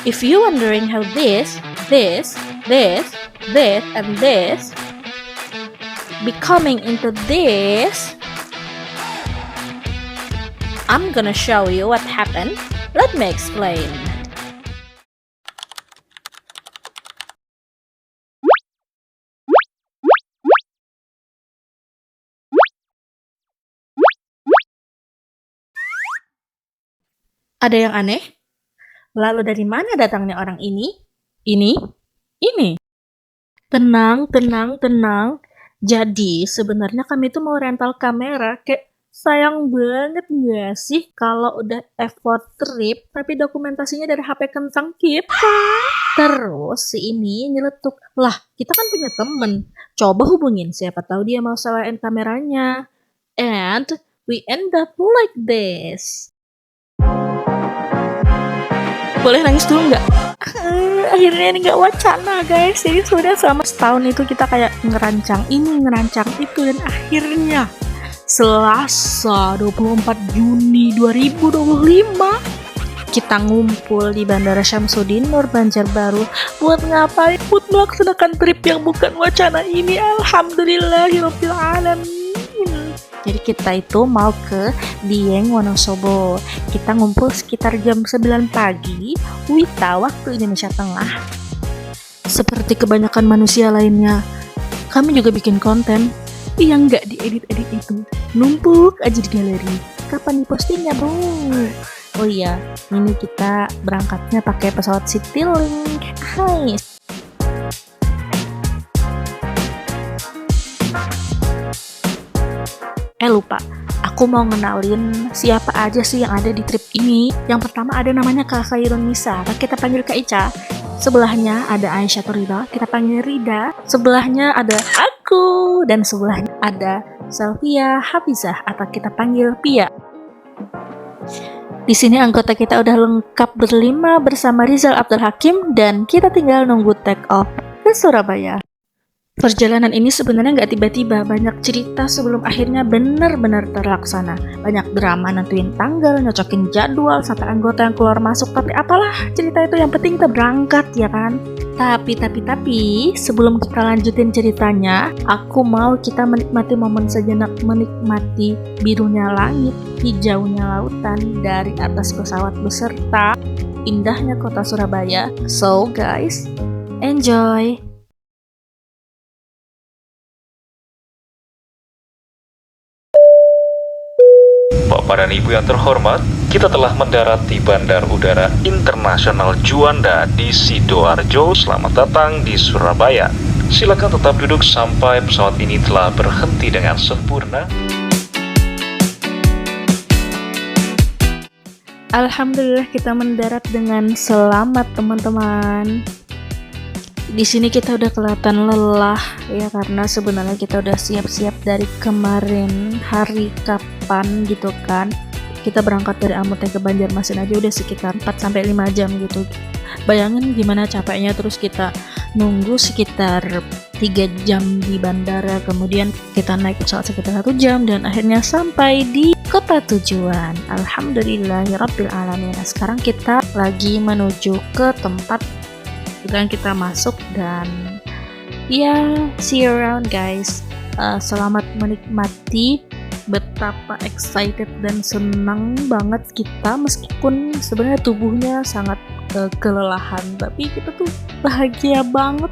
If you wondering how this, and this becoming into this, I'm gonna show you what happened. Let me explain. Ada yang aneh? Lalu dari mana datangnya orang ini? Ini? Tenang. Jadi sebenarnya kami tuh mau rental kamera. Kayak sayang banget gak sih kalau udah effort trip tapi dokumentasinya dari HP kentang kita. Terus si ini nyeletuk, lah kita kan punya temen, coba hubungin siapa tahu dia mau sewain kameranya. And we end up like this. Boleh nangis dulu nggak? Akhirnya ini nggak wacana guys. Jadi sudah selama setahun itu kita kayak ngerancang ini, ngerancang itu, dan akhirnya Selasa 24 Juni 2025 kita ngumpul di Bandara Syamsuddin Nur Banjarbaru. Buat ngapain? Buat melaksanakan trip yang bukan wacana ini. Alhamdulillahirabbil alamin. Jadi kita itu mau ke Dieng Wonosobo. Kita ngumpul sekitar jam 9 pagi WITA waktu Indonesia Tengah. Seperti kebanyakan manusia lainnya, kami juga bikin konten yang nggak diedit-edit itu. Numpuk aja di galeri. Kapan dipostingnya, bro? Oh iya, ini kita berangkatnya pakai pesawat Citylink. Hai. Lupa, aku mau ngenalin siapa aja sih yang ada di trip ini. Yang pertama ada namanya Kak Khairun Nisa, kita panggil Kak Ica. Sebelahnya ada Aisyah Turida, kita panggil Rida. Sebelahnya ada aku, dan sebelahnya ada Selvia Hafizah, atau kita panggil Pia. Di sini anggota kita udah lengkap berlima bersama Rizal Abdul Hakim, dan kita tinggal nunggu take off ke Surabaya. Perjalanan ini sebenarnya nggak tiba-tiba, banyak cerita sebelum akhirnya benar-benar terlaksana. Banyak drama nentuin tanggal, nyocokin jadwal, sampai anggota yang keluar masuk. Tapi apalah cerita itu, yang penting kita berangkat ya kan. Tapi sebelum kita lanjutin ceritanya, aku mau kita menikmati momen sejenak, menikmati birunya langit, hijaunya lautan dari atas pesawat beserta indahnya kota Surabaya. So guys, enjoy! Bapak dan Ibu yang terhormat, kita telah mendarat di Bandar Udara Internasional Juanda di Sidoarjo. Selamat datang di Surabaya. Silakan tetap duduk sampai pesawat ini telah berhenti dengan sempurna. Alhamdulillah kita mendarat dengan selamat, teman-teman. Di sini kita udah kelihatan lelah ya, karena sebenarnya kita udah siap-siap dari kemarin hari kapan gitu kan. Kita berangkat dari Amute ke Banjarmasin aja udah sekitar 4-5 jam gitu. Bayangin gimana capeknya, terus kita nunggu sekitar 3 jam di bandara, kemudian kita naik pesawat sekitar 1 jam, dan akhirnya sampai di kota tujuan. Alhamdulillahirabbil alamin. Nah, sekarang kita lagi menuju ke tempat dan kita masuk, dan ya, see you around guys. Selamat menikmati. Betapa excited dan senang banget kita, meskipun sebenarnya tubuhnya sangat kelelahan, tapi kita tuh bahagia banget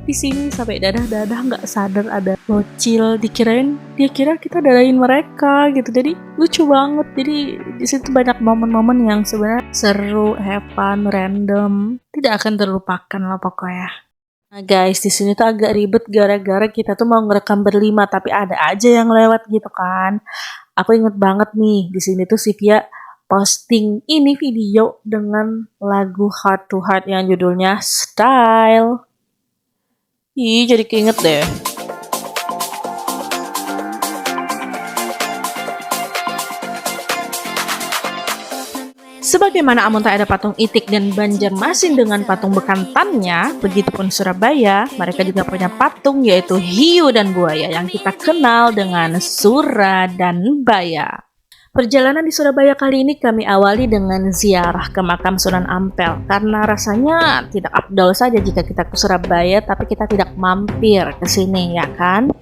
di sini sampai dadah-dadah nggak sadar ada bocil, dia kira kita dadahin mereka gitu. Jadi lucu banget. Jadi di situ banyak momen-momen yang sebenarnya seru, have fun, random, tidak akan terlupakan lah pokoknya. Nah guys, di sini tuh agak ribet gara-gara kita tuh mau ngerekam berlima, tapi ada aja yang lewat gitu kan. Aku inget banget nih, di sini tuh si Via posting ini video dengan lagu Heart to Heart yang judulnya Style. Ih, jadi keinget deh. Sebagaimana Amuntai ada patung Itik dan Banjarmasin dengan patung bekantannya, begitupun Surabaya, mereka juga punya patung yaitu hiu dan buaya yang kita kenal dengan Sura dan Baya. Perjalanan di Surabaya kali ini kami awali dengan ziarah ke makam Sunan Ampel karena rasanya tidak afdol saja jika kita ke Surabaya tapi kita tidak mampir ke sini, ya kan?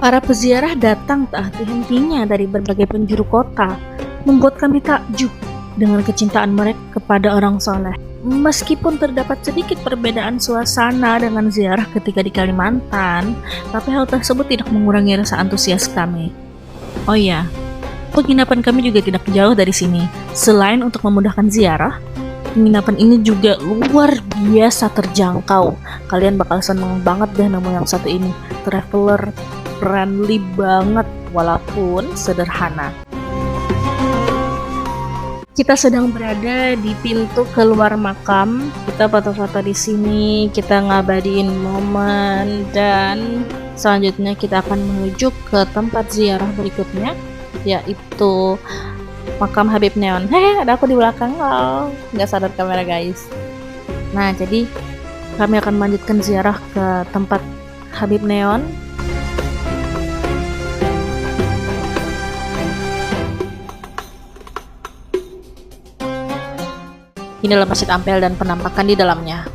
Para peziarah datang tak henti-hentinya dari berbagai penjuru kota, membuat kami takjub dengan kecintaan mereka kepada orang soleh. Meskipun terdapat sedikit perbedaan suasana dengan ziarah ketika di Kalimantan, tapi hal tersebut tidak mengurangi rasa antusias kami. Oh iya, penginapan kami juga tidak jauh dari sini. Selain untuk memudahkan ziarah, penginapan ini juga luar biasa terjangkau. Kalian bakal seneng banget deh nemu yang satu ini. Traveler friendly banget walaupun sederhana. Kita sedang berada di pintu keluar makam. Kita foto-foto di sini, kita ngabadiin momen, dan selanjutnya kita akan menuju ke tempat ziarah berikutnya, yaitu makam Habib Neon. Ada aku di belakang loh, nggak sadar kamera guys. Nah, jadi kami akan melanjutkan ziarah ke tempat Habib Neon. Inilah Masjid Ampel dan penampakan di dalamnya.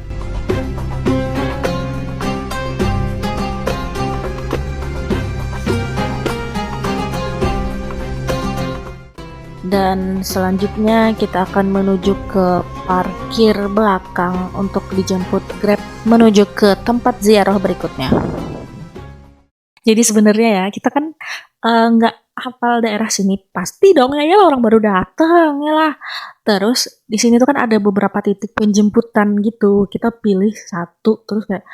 Dan selanjutnya kita akan menuju ke parkir belakang untuk dijemput Grab menuju ke tempat ziarah berikutnya. Jadi sebenarnya ya, kita kan nggak hafal daerah sini, pasti dong ya orang baru datang ya lah. Terus di sini tuh kan ada beberapa titik penjemputan gitu. Kita pilih satu, terus kayak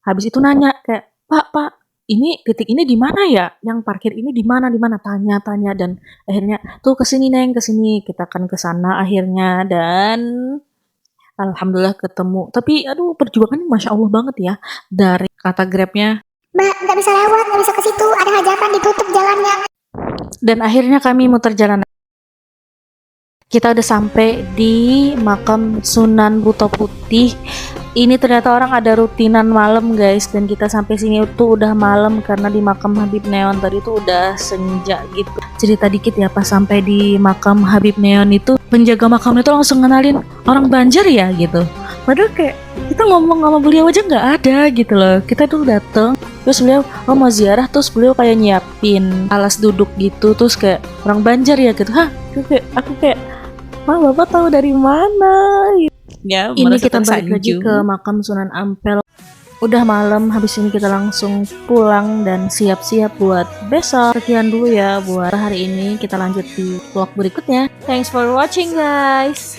habis itu nanya kayak, Pak, ini titik ini di mana ya? Yang parkir ini di mana? Tanya-tanya, dan akhirnya tuh kesini Neng, kesini. Kita akan ke sana akhirnya, dan alhamdulillah ketemu. Tapi aduh, perjuangannya masya Allah banget ya. Dari kata Grabnya, Mbak, nggak bisa lewat, nggak bisa ke situ, ada hajatan, ditutup jalannya. dan akhirnya kami muter jalan. Kita udah sampai di makam Sunan Buto Putih. Ini ternyata orang ada rutinan malam guys, dan kita sampai sini tuh udah malam karena di makam Habib Neon tadi tuh udah senja gitu. Cerita dikit ya, pas sampai di makam Habib Neon itu penjaga makam itu langsung ngenalin orang Banjar ya gitu. Padahal kayak kita ngomong sama beliau aja nggak ada gitu loh. Kita tuh dateng, terus beliau mau ziarah, terus beliau kayak nyiapin alas duduk gitu, terus kayak orang Banjar ya gitu. Aku kayak Bapak tahu dari mana? Ya, Ini kita balik lagi ke makam Sunan Ampel. Udah malam, habis ini kita langsung pulang dan siap-siap buat besok. Sekian dulu ya buat hari ini, kita lanjut di vlog berikutnya. Thanks for watching guys.